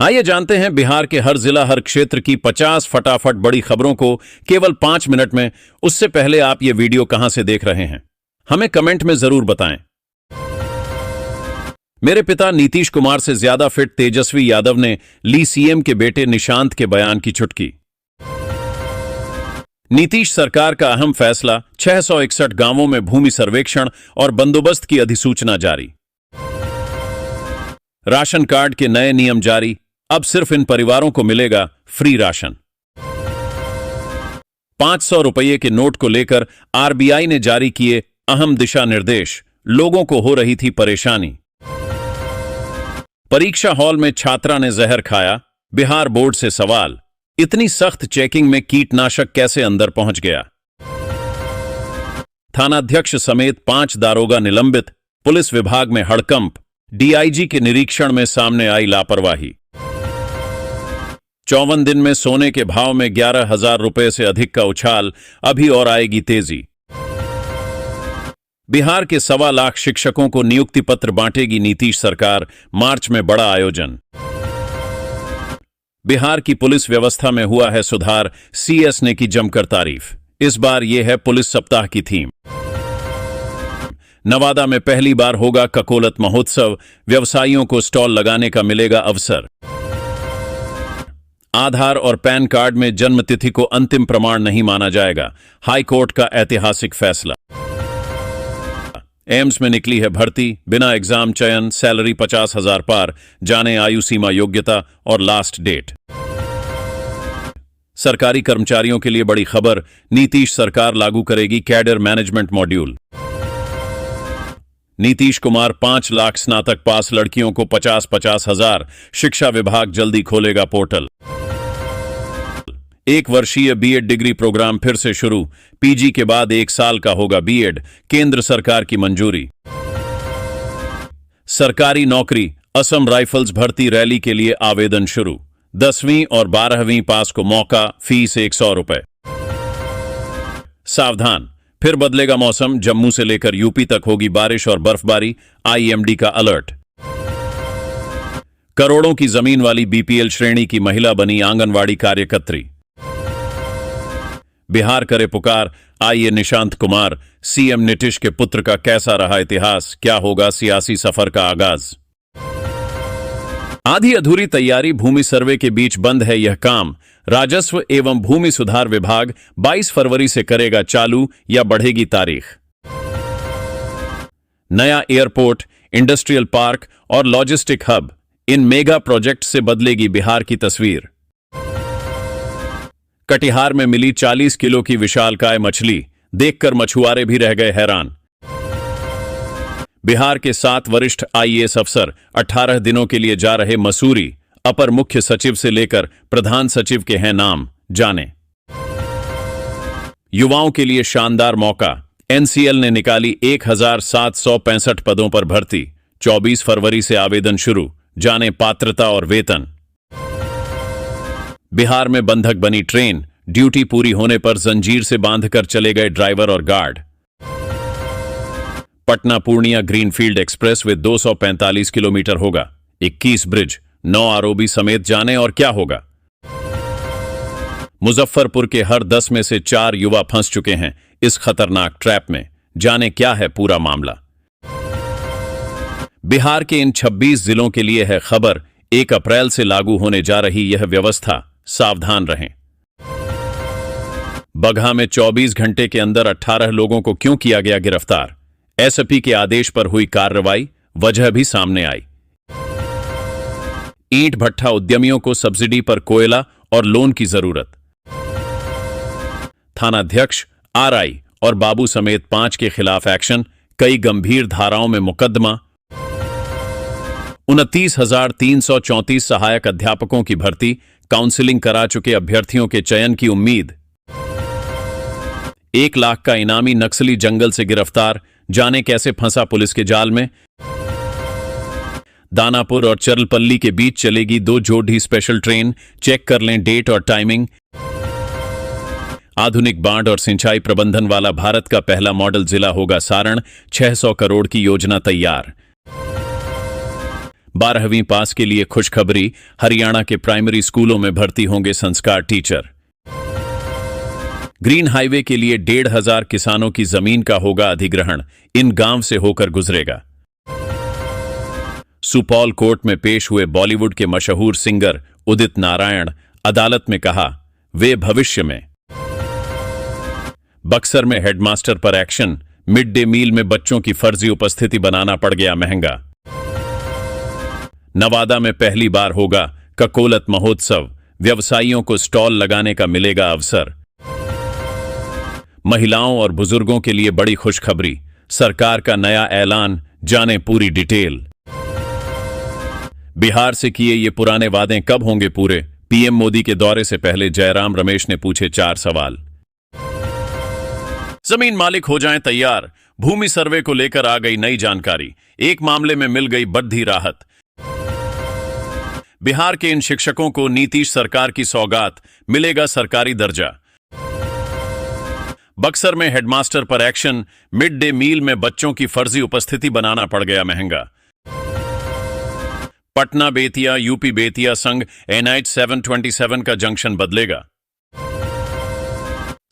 आइए जानते हैं बिहार के हर जिला हर क्षेत्र की 50 फटाफट बड़ी खबरों को केवल 5 मिनट में। उससे पहले आप ये वीडियो कहां से देख रहे हैं, हमें कमेंट में जरूर बताएं। मेरे पिता नीतीश कुमार से ज्यादा फिट तेजस्वी यादव ने ली सीएम के बेटे निशांत के बयान की चुटकी। नीतीश सरकार का अहम फैसला, 661 गांवों में भूमि सर्वेक्षण और बंदोबस्त की अधिसूचना जारी। राशन कार्ड के नए नियम जारी, अब सिर्फ इन परिवारों को मिलेगा फ्री राशन। 500 रुपये के नोट को लेकर आरबीआई ने जारी किए अहम दिशा निर्देश, लोगों को हो रही थी परेशानी। परीक्षा हॉल में छात्रा ने जहर खाया, बिहार बोर्ड से सवाल, इतनी सख्त चेकिंग में कीटनाशक कैसे अंदर पहुंच गया। थानाध्यक्ष समेत 5 दारोगा निलंबित, पुलिस विभाग में हड़कंप, डीआईजी के निरीक्षण में सामने आई लापरवाही। 54 दिन में सोने के भाव में 11,000 रुपए से अधिक का उछाल, अभी और आएगी तेजी। बिहार के 1.25 लाख शिक्षकों को नियुक्ति पत्र बांटेगी नीतीश सरकार, मार्च में बड़ा आयोजन। बिहार की पुलिस व्यवस्था में हुआ है सुधार, सीएस ने की जमकर तारीफ। इस बार यह है पुलिस सप्ताह की थीम। नवादा में पहली बार होगा ककोलत महोत्सव, व्यवसायियों को स्टॉल लगाने का मिलेगा अवसर। आधार और पैन कार्ड में जन्म तिथि को अंतिम प्रमाण नहीं माना जाएगा, हाई कोर्ट का ऐतिहासिक फैसला। एम्स में निकली है भर्ती, बिना एग्जाम चयन, सैलरी 50,000 पार, जाने आयु सीमा, योग्यता और लास्ट डेट। सरकारी कर्मचारियों के लिए बड़ी खबर, नीतीश सरकार लागू करेगी cadre management module. Nitish Kumar 5 lakh स्नातक पास लड़कियों को 50-50 हजार, शिक्षा विभाग जल्दी खोलेगा पोर्टल। 1 वर्षीय बीएड डिग्री प्रोग्राम फिर से शुरू, पीजी के बाद 1 साल का होगा बीएड, केंद्र सरकार की मंजूरी। सरकारी नौकरी, असम राइफल्स भर्ती रैली के लिए आवेदन शुरू, 10वीं और 12वीं पास को मौका, फीस 100 रुपए। सावधान, फिर बदलेगा मौसम, जम्मू से लेकर यूपी तक होगी बारिश और बर्फबारी, आईएमडी का अलर्ट। करोड़ों की जमीन वाली बीपीएल श्रेणी की महिला बनी आंगनवाड़ी कार्यकर्त्री। बिहार करे पुकार, आइए निशांत कुमार, सीएम नीतीश के पुत्र का कैसा रहा इतिहास, क्या होगा सियासी सफर का आगाज। आधी अधूरी तैयारी, भूमि सर्वे के बीच बंद है यह काम, राजस्व एवं भूमि सुधार विभाग 22 फरवरी से करेगा चालू या बढ़ेगी तारीख। नया एयरपोर्ट, इंडस्ट्रियल पार्क और लॉजिस्टिक हब, इन मेगा प्रोजेक्ट से बदलेगी बिहार की तस्वीर। कटिहार में मिली 40 किलो की विशालकाय मछली, देखकर मछुआरे भी रह गए हैरान। बिहार के 7 वरिष्ठ आईएएस अफसर 18 दिनों के लिए जा रहे मसूरी, अपर मुख्य सचिव से लेकर प्रधान सचिव के हैं नाम, जाने। युवाओं के लिए शानदार मौका, एनसीएल ने निकाली 1765 पदों पर भर्ती, 24 फरवरी से आवेदन शुरू, जाने पात्रता और वेतन। बिहार में बंधक बनी ट्रेन, ड्यूटी पूरी होने पर जंजीर से बांधकर चले गए ड्राइवर और guard. Patna Purnia greenfield express way 245 kilometre होगा, 21 ब्रिज, 9 आरओबी समेत, जाने और क्या होगा। मुजफ्फरपुर के हर 10 में से 4 युवा फंस चुके हैं इस खतरनाक ट्रैप में, जाने क्या है पूरा मामला। बिहार के इन 26 जिलों के लिए है खबर, 1 अप्रैल से लागू होने जा रही यह व्यवस्था, सावधान रहें। बगहा में 24 घंटे के अंदर 18 लोगों को क्यों किया गया गिरफ्तार, एसपी के आदेश पर हुई कार्रवाई, वजह भी सामने आई। ईंट भट्ठा उद्यमियों को सब्सिडी पर कोयला और लोन की जरूरत। थानाध्यक्ष, आरआई और बाबू समेत 5 के खिलाफ एक्शन, कई गंभीर धाराओं में मुकदमा। 29,334 सहायक अध्यापकों की भर्ती, काउंसलिंग करा चुके अभ्यर्थियों के चयन की उम्मीद। 1 लाख का इनामी नक्सली जंगल से गिरफ्तार, जाने कैसे फंसा पुलिस के जाल में। दानापुर और चरलपल्ली के बीच चलेगी 2 जोड़ी स्पेशल ट्रेन, चेक कर लें डेट और टाइमिंग। आधुनिक बांध और सिंचाई प्रबंधन वाला भारत का पहला मॉडल जिला होगा सारण, 600 करोड़ की योजना तैयार। 12वीं पास के लिए खुशखबरी, हरियाणा के प्राइमरी स्कूलों में भर्ती होंगे संस्कार टीचर। ग्रीन हाईवे के लिए 1,500 किसानों की जमीन का होगा अधिग्रहण, इन गांव से होकर गुजरेगा। सुपौल कोर्ट में पेश हुए बॉलीवुड के मशहूर सिंगर उदित नारायण, अदालत में कहा वे भविष्य में। बक्सर में हेडमास्टर पर एक्शन, मिड डे मील में बच्चों की फर्जी उपस्थिति बनाना पड़ गया महंगा। नवादा में पहली बार होगा ककोलत महोत्सव, व्यवसायियों को स्टॉल लगाने का मिलेगा अवसर। महिलाओं और बुजुर्गों के लिए बड़ी खुशखबरी, सरकार का नया ऐलान, जाने पूरी डिटेल। बिहार से किए ये पुराने वादे कब होंगे पूरे, पीएम मोदी के दौरे से पहले जयराम रमेश ने पूछे 4 सवाल। जमीन मालिक हो जाएं तैयार, भूमि सर्वे को लेकर आ गई नई जानकारी, एक मामले में मिल गई बड़ी राहत। बिहार के इन शिक्षकों को नीतीश सरकार की सौगात, मिलेगा सरकारी दर्जा। बक्सर में हेडमास्टर पर एक्शन, मिड डे मील में बच्चों की फर्जी उपस्थिति बनाना पड़ गया महंगा। पटना बेतिया यूपी बेतिया संघ NH 727 का जंक्शन बदलेगा।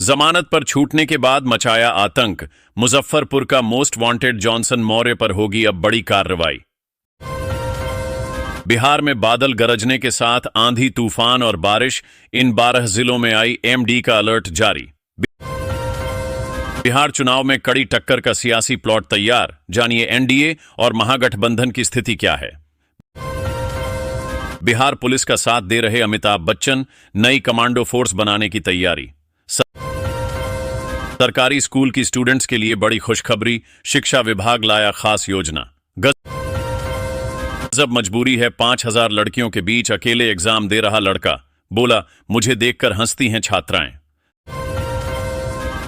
जमानत पर छूटने के बाद मचाया आतंक, मुजफ्फरपुर का मोस्ट वांटेड जॉनसन मौर्य पर होगी अब बड़ी कार्रवाई। बिहार में बादल गरजने के साथ आंधी तूफान और बारिश, इन 12 जिलों में आई MD का अलर्ट जारी। बिहार चुनाव में कड़ी टक्कर का सियासी प्लॉट तैयार, जानिए NDA और महागठबंधन की स्थिति क्या है। बिहार पुलिस का साथ दे रहे अमिताभ बच्चन, नई कमांडो फोर्स बनाने की तैयारी। सरकारी स्कूल की स्टूडेंट्स के लिए बड़ी खुशखबरी, शिक्षा विभाग लाया खास योजना। गजब मजबूरी है, 5,000 लड़कियों के बीच अकेले एग्जाम दे रहा लड़का, बोला मुझे देखकर हंसती हैं छात्राएं।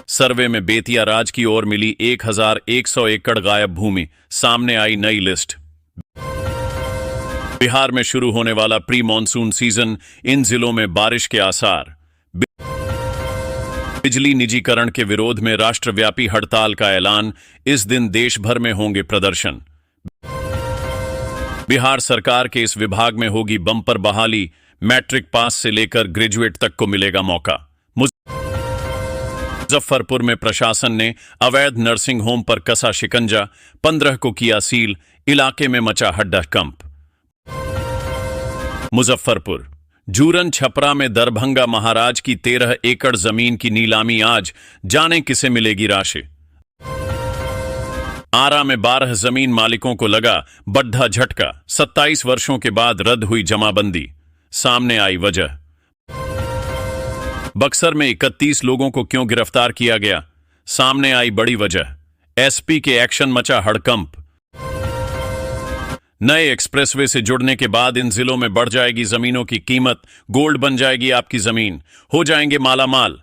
सर्वे में बेतिया राज की ओर मिली 1,100 एकड़ गायब भूमि, सामने आई नई लिस्ट। बिहार में शुरू होने वाला प्री मॉनसून सीजन, इन जिलों में बारिश के आसार। बिजली निजीकरण के विरोध में राष्ट्रव्यापी हड़ताल का ऐलान, इस दिन देश भर में होंगे प्रदर्शन। बिहार सरकार के इस विभाग में होगी बम्पर बहाली, मैट्रिक पास से लेकर ग्रेजुएट तक को मिलेगा मौका। मुजफ्फरपुर में प्रशासन ने अवैध नर्सिंग होम पर कसा शिकंजा, 15 को किया सील, इलाके में मचा हड्डाकंप। मुजफ्फरपुर जूरन छपरा में दरभंगा महाराज की 13 एकड़ जमीन की नीलामी आज, जाने किसे मिलेगी राशि। आरा में 12 जमीन मालिकों को लगा बड्ढा झटका, 27 वर्षों के बाद रद्द हुई जमाबंदी, सामने आई वजह। बक्सर में 31 लोगों को क्यों गिरफ्तार किया गया, सामने आई बड़ी वजह। SP के एक्शन मचा हड़कंप। नए एक्सप्रेसवे से जुड़ने के बाद इन जिलों में बढ़ जाएगी जमीनों की कीमत, गोल्ड बन जाएगी आपकी जमीन, हो जाएंगे मालामाल।